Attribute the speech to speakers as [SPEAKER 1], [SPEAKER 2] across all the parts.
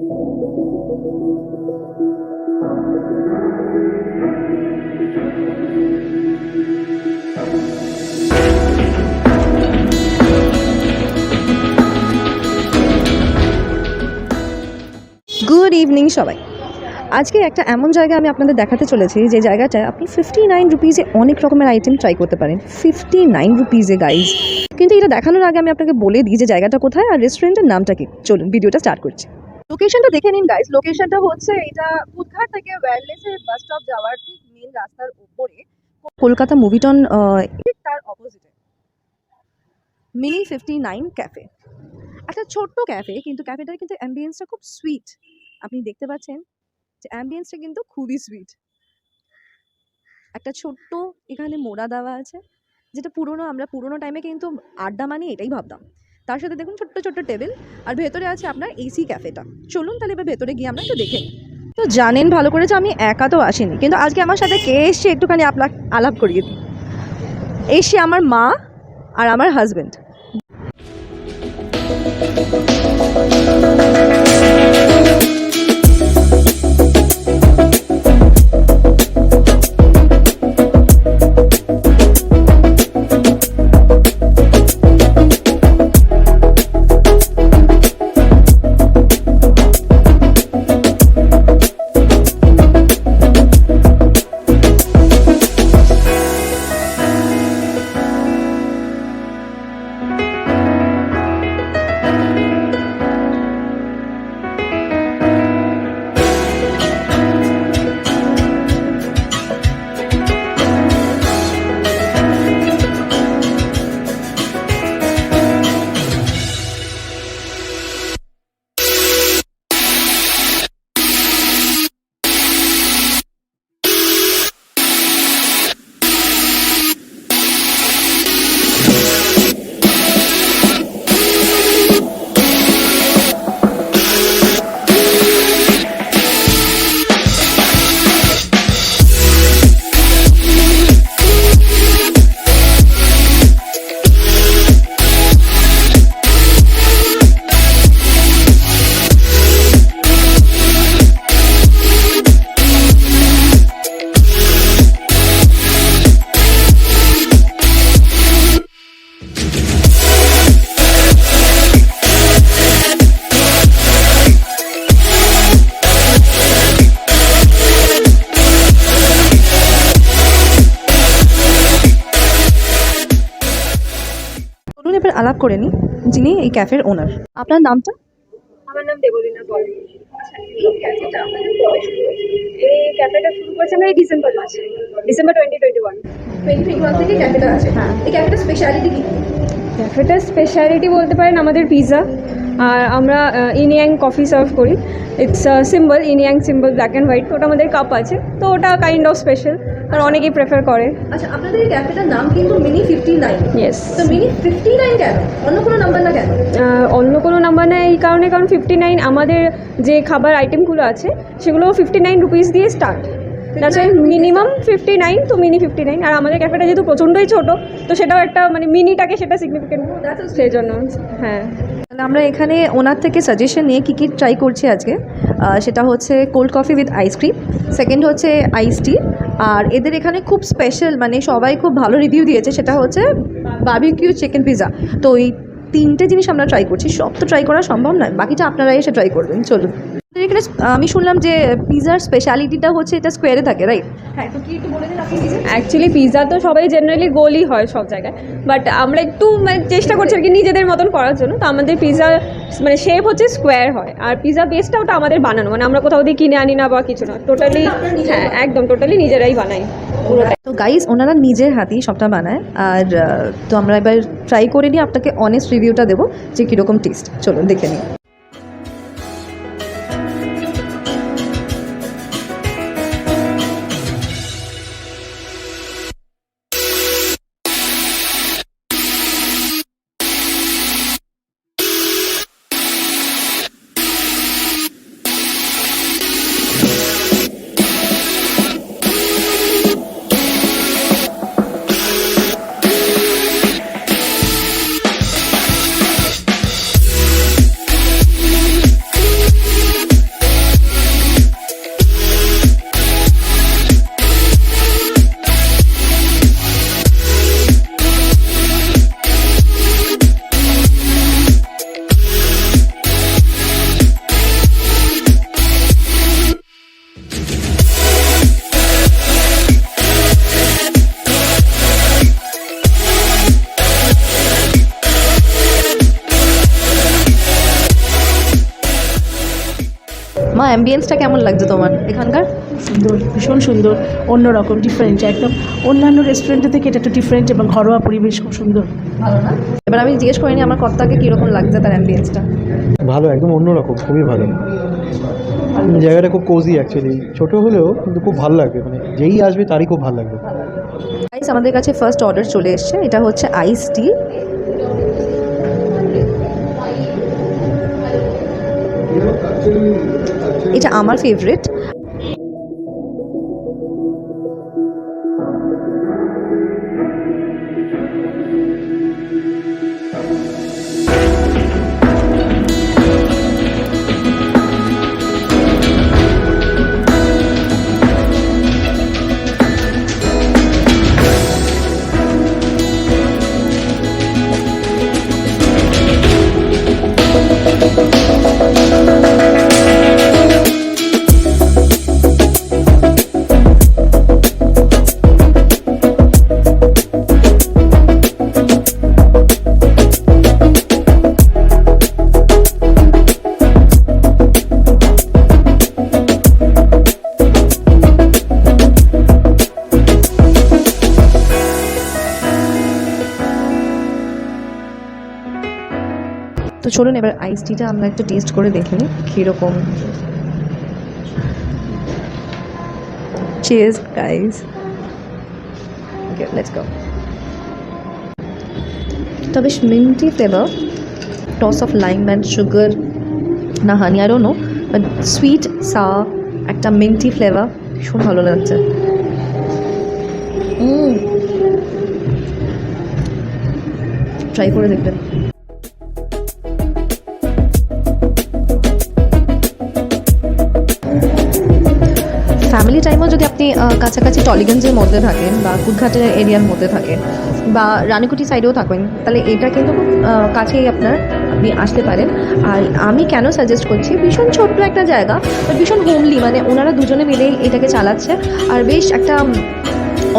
[SPEAKER 1] Good evening সবাই। আজকে একটা এমন জায়গা আমি আপনাদের দেখাতে চলেছি যে জায়গাটায় আপনি 59 রুপিজে অনেক রকমের আইটেম ট্রাই করতে পারেন। 59 রুপিজে গাইজ। কিন্তু এটা দেখানোর আগে আমি আপনাকে বলে দিই যে জায়গাটা কোথায় আর রেস্টুরেন্টের নামটা কি। চলুন ভিডিওটা স্টার্ট করছি। লোকেশনটা দেখে নিন গাইজ। লোকেশনটা হচ্ছে এটা কুদঘাট থেকে ওয়্যারলেসের বাস স্টপ যাওয়ার ঠিক মেন রাস্তার উপরে, কলকাতা মুভিটন তার অপোজিটে মিনি 59 ক্যাফে। একটা ছোট্ট ক্যাফে, কিন্তু ক্যাফেটার কিন্তু অ্যাম্বিয়েন্সটা খুব সুইট। আপনি দেখতে পাচ্ছেন যে অ্যাম্বিয়েন্সটা কিন্তু খুবই সুইট। একটা ছোট্ট এখানে মোড়া দেওয়া আছে, যেটা আমরা পুরোনো টাইমে কিন্তু আড্ডা মানে এটাই ভাবতাম। তার সাথে দেখুন ছোট্ট ছোট্ট টেবিল, আর ভেতরে আছে আপনার এসি ক্যাফেটা। চলুন তাহলে এবার ভেতরে গিয়ে আমরা একটু দেখে নিই। তো জানেন ভালো করে যে আমি একা তো আসিনি, কিন্তু আজকে আমার সাথে কে এসছে একটুখানি আলাপ করিয়ে দিই। এসছে আমার মা আর আমার হাজব্যান্ড। এবার আলাপ করে নিই যিনি এই ক্যাফের ওনার। আপনার নামটা?
[SPEAKER 2] আমার নাম দেবলীনা পল। এই ক্যাফেটা শুরু করেছে আমরা এই ডিসেম্বর 2021
[SPEAKER 1] থেকে ক্যাফেটা আছে। হ্যাঁ, এই ক্যাফেটার স্পেশালিটি কি?
[SPEAKER 2] ক্যাফেটার স্পেশালিটি বলতে পারেন আমাদের পিৎজা, আর আমরা ইনিয়াং কফি সার্ভ করি। It's symbol, yin yang symbol black and white. ওটা আমাদের কাপ আছে, তো ওটা কাইন্ড অফ স্পেশাল, আর অনেকেই প্রেফার করে।
[SPEAKER 1] আচ্ছা, আপনাদের এই ক্যাফেটার নাম কিন্তু মিনি 59।
[SPEAKER 2] ইয়েস।
[SPEAKER 1] তো মিনি 59 কেন? অন্য কোনো নাম্বার না কেন?
[SPEAKER 2] অন্য কোনো নাম্বার না এই কারণে, কারণ 59 আমাদের যে খাবার আইটেমগুলো আছে সেগুলো 59 রুপিস দিয়ে স্টার্ট। দ্যাটস ওয়াই মিনিমাম 59, তো মিনি 59। আর আমাদের ক্যাফেটা যেহেতু প্রচণ্ডই ছোটো, তো সেটাও একটা মানে মিনিটাকে সেটা সিগনিফিকেন্ট, সেই জন্য। হ্যাঁ,
[SPEAKER 1] তাহলে আমরা এখানে ওনার থেকে সাজেশন নিয়ে কী কী ট্রাই করছি আজকে। সেটা হচ্ছে cold coffee with ice cream, second হচ্ছে আইস টি, আর এদের এখানে খুব স্পেশাল মানে সবাই খুব ভালো রিভিউ দিয়েছে, সেটা হচ্ছে বারবিকিউ চিকেন পিৎজা। তো এই তিনটে জিনিস আমরা ট্রাই করছি। সব তো ট্রাই করা সম্ভব নয়, বাকিটা আপনারা এসে ট্রাই করবেন। চলুন। এখানে আমি শুনলাম যে পিৎজার স্পেশালিটিটা হচ্ছে এটা স্কোয়ারে থাকে, রাইট? হ্যাঁ, তো কি একটু বলে দিন আপনি।
[SPEAKER 2] অ্যাকচুয়ালি পিৎজা তো সবাই জেনারেলি গোলই হয় সব জায়গায়, বাট আমরা একটু মানে চেষ্টা করছি আর কি নিজেদের মতন করার জন্য। তো আমাদের পিৎজা মানে শেপ হচ্ছে স্কোয়ার হয়, আর পিৎজা বেসটা ওটা আমাদের বানানো, মানে আমরা কোথাও দিয়ে কিনে আনি না বা কিছু না, টোটালি। হ্যাঁ, একদম টোটালি নিজেরাই বানাই পুরোটাই।
[SPEAKER 1] তো গাইজ ওনারা নিজের হাতেই সবটা বানায়। আর তো আমরা এবার ট্রাই করে নিই, আপনাকে অনেস্ট রিভিউটা দেবো যে কীরকম টেস্ট। চলুন দেখে নিই। অ্যাম্বিয়েন্সটা কেমন লাগছে তোমার এখানকার?
[SPEAKER 3] সুন্দর, ভীষণ সুন্দর, অন্যরকম, ডিফারেন্ট একদম। অন্যান্য রেস্টুরেন্টের থেকে এটা একটু ডিফারেন্ট এবং ঘরোয়া পরিবেশ, খুব সুন্দর।
[SPEAKER 1] ভালো না? এবার আমি জিজ্ঞেস করিনি আমার কর্তাকে কীরকম লাগছে তার অ্যাম্বিয়েন্সটা।
[SPEAKER 4] ভালো, একদম অন্যরকম, খুবই ভালো। জায়গাটা খুব কোজি অ্যাকচুয়ালি, ছোট হলেও কিন্তু খুব ভালো লাগবে, মানে যেই আসবে তারই খুব ভালো লাগবে।
[SPEAKER 1] গাইস আমাদের কাছে ফার্স্ট অর্ডার চলে এসছে, এটা হচ্ছে আইস টি। এটা আমার ফেভারিট। তো চলুন এবার আইস টিটা আমরা একটু টেস্ট করে দেখে নিই কীরকম। Cheers guys. Okay let's go. তো বেশ minty flavour, touch of lime and sugar না honey, I don't know, but sweet sour একটা মিন্টি ফ্লেভার, ভীষণ ভালো লাগছে। ট্রাই করে দেখবেন। ফ্যামিলি টাইমও যদি আপনি কাছাকাছি টলিগঞ্জের মধ্যে থাকেন বা কুদঘাটের এরিয়ার মধ্যে থাকেন বা রানীকুটি সাইডেও থাকেন, তাহলে এটা কিন্তু খুব কাছেই আপনি আসতে পারেন। আর আমি কেন সাজেস্ট করছি, ভীষণ ছোট্ট একটা জায়গা বাট ভীষণ হোমলি, মানে ওনারা দুজনে মিলেই এটাকে চালাচ্ছে। আর বেশ একটা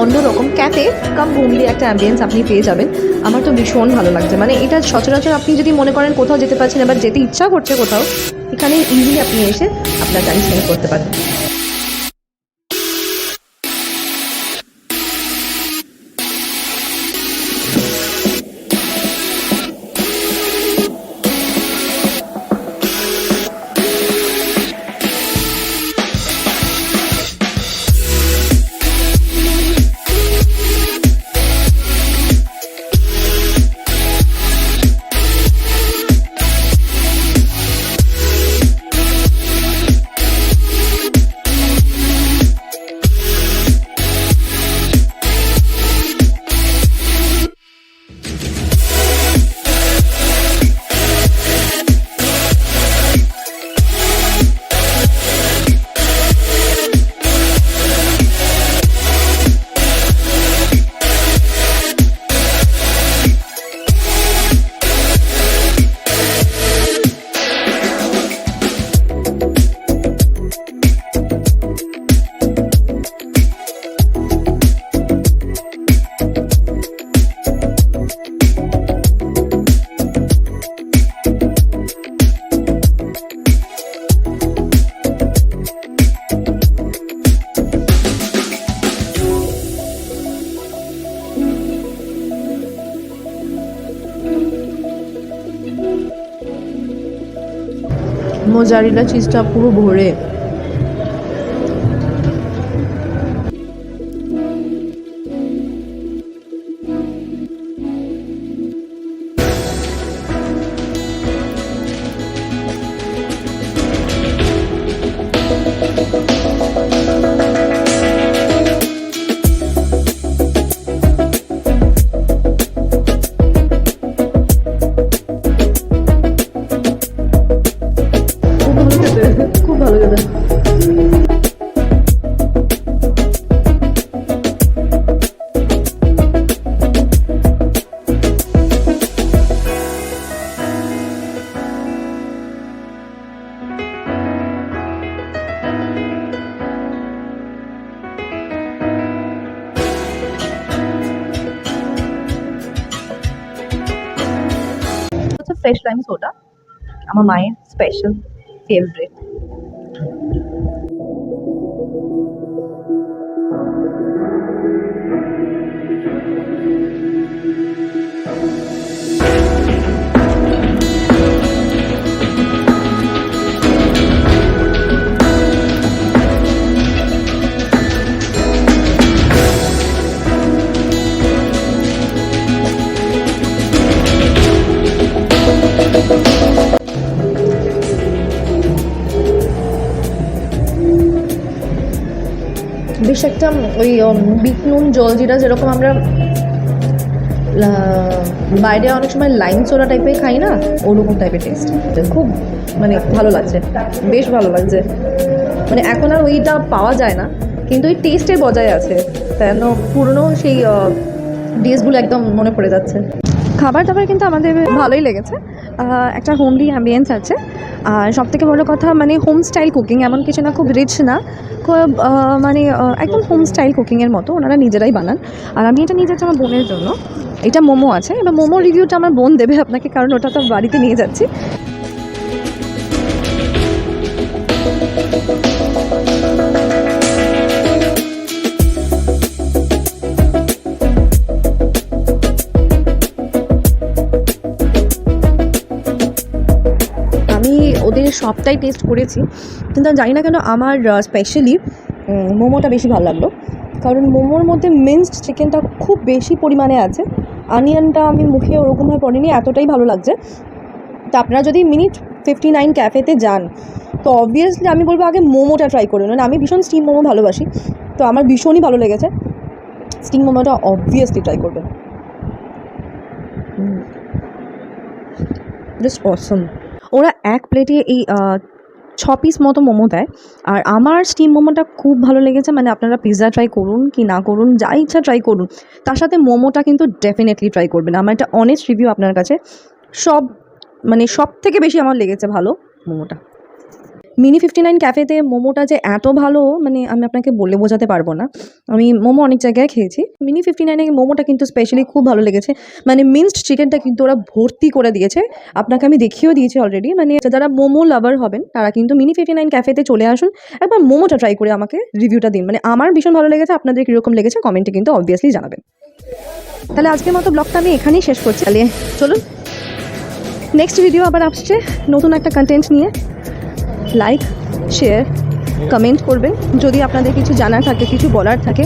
[SPEAKER 1] অন্যরকম ক্যাফে কাম হোমলি একটা অ্যাম্বিয়েন্স আপনি পেয়ে যাবেন। আমার তো ভীষণ ভালো লাগছে, মানে এটা সচরাচর আপনি যদি মনে করেন কোথাও যেতে পারছেন এবার যেতে ইচ্ছা করছে কোথাও, এখানে ইজিলি আপনি এসে আপনার টাইম স্পেন্ড করতে পারেন। মোজারেলা চিজটা পুরো ভরে। খুব ভালো খেতে। ফ্রেশ লাইম সোডা, আমার মায়ের স্পেশাল ফেভারিট। বেশ একটা ওই বিট নুন জলজিরা যেরকম আমরা বাইরে অনেক সময় লাইম সোডা টাইপের খাই না, ওরকম টাইপের টেস্ট। খুব মানে ভালো লাগছে, বেশ ভালো লাগছে। মানে এখন আর ওইটা পাওয়া যায় না, কিন্তু ওই টেস্টে বজায় আছে, কেন পুরনো সেই ডিশগুলো একদম মনে পড়ে যাচ্ছে। খাবার দাবার কিন্তু আমাদের ভালোই লেগেছে, একটা হোমলি অ্যাম্বিয়েন্স আছে। আর সবথেকে বড় কথা মানে হোম স্টাইল কুকিং, এমন কিছু না, খুব রিচ না, খুব মানে একদম হোম স্টাইল কুকিংয়ের মতো ওনারা নিজেরাই বানান। আর আমি এটা নিয়ে যাচ্ছি আমার বোনের জন্য। এটা মোমো আছে, এবার মোমো রিভিউটা আমার বোন দেবে আপনাকে, কারণ ওটা তো বাড়িতে নিয়ে যাচ্ছি। আমি ওদের সবটাই টেস্ট করেছি, কিন্তু জানি না কেন আমার স্পেশালি মোমোটা বেশি ভালো লাগলো, কারণ মোমোর মধ্যে মিন্সড চিকেনটা খুব বেশি পরিমাণে আছে। অনিয়নটা আমি মুখে ওরকমভাবে পড়িনি, এতটাই ভালো লাগছে। তো আপনারা যদি মিনিট 59 ক্যাফেতে যান, তো অবভিয়াসলি আমি বলবো আগে মোমোটা ট্রাই করুন। মানে আমি ভীষণ স্টিম মোমো ভালোবাসি, তো আমার ভীষণই ভালো লেগেছে। স্টিম মোমোটা অবভিয়াসলি ট্রাই করবেন, জাস্ট অসম। ওরা এক প্লেটে এই 6 পিস মতো মোমো দেয়, আর আমার স্টিম মোমোটা খুব ভালো লেগেছে। মানে আপনারা পিৎজা ট্রাই করুন কি না করুন, যা ইচ্ছা ট্রাই করুন, তার সাথে মোমোটা কিন্তু ডেফিনেটলি ট্রাই করবেন। আমার একটা অনেস্ট রিভিউ আপনার কাছে, সব থেকে বেশি আমার লেগেছে ভালো মোমোটা। মিনি 59 ক্যাফেতে মোমোটা যে এত ভালো, মানে আমি আপনাকে বলে বোঝাতে পারবো না। আমি মোমো অনেক জায়গায় খেয়েছি, মিনি 59-এ মোমোটা কিন্তু স্পেশালি খুব ভালো লেগেছে। মানে মিন্সড চিকেনটা কিন্তু ওরা ভর্তি করে দিয়েছে, আপনাকে আমি দেখিয়েও দিয়েছি অলরেডি। মানে যারা মোমো লাভার হবেন তারা কিন্তু মিনি 59 ক্যাফেতে চলে আসুন, একবার মোমোটা ট্রাই করে আমাকে রিভিউটা দিন। মানে আমার ভীষণ ভালো লেগেছে, আপনাদের কীরকম লেগেছে কমেন্টে কিন্তু অবভিয়াসলি জানাবেন। তাহলে আজকের মতো ব্লগটা আমি এখানেই শেষ করছি। তাহলে চলুন, নেক্সট ভিডিও আবার আসছে নতুন একটা কন্টেন্ট নিয়ে। লাইক, শেয়ার, কমেন্ট করবেন যদি আপনাদের কিছু জানার থাকে, কিছু বলার থাকে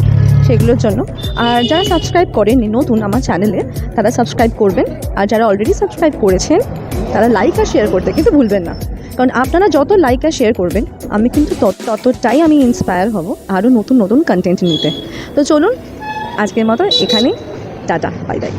[SPEAKER 1] সেগুলোর জন্য। আর যারা সাবস্ক্রাইব করেননি নতুন আমার চ্যানেলে, তারা সাবস্ক্রাইব করবেন। আর যারা অলরেডি সাবস্ক্রাইব করেছেন তারা লাইক আর শেয়ার করতে কিন্তু ভুলবেন না, কারণ আপনারা যত লাইক আর শেয়ার করবেন আমি কিন্তু ততটাই আমি ইন্সপায়ার হব আরও নতুন নতুন কন্টেন্ট নিতে। তো চলুন আজকের মতো এখানেই, টাটা, বাই বাই।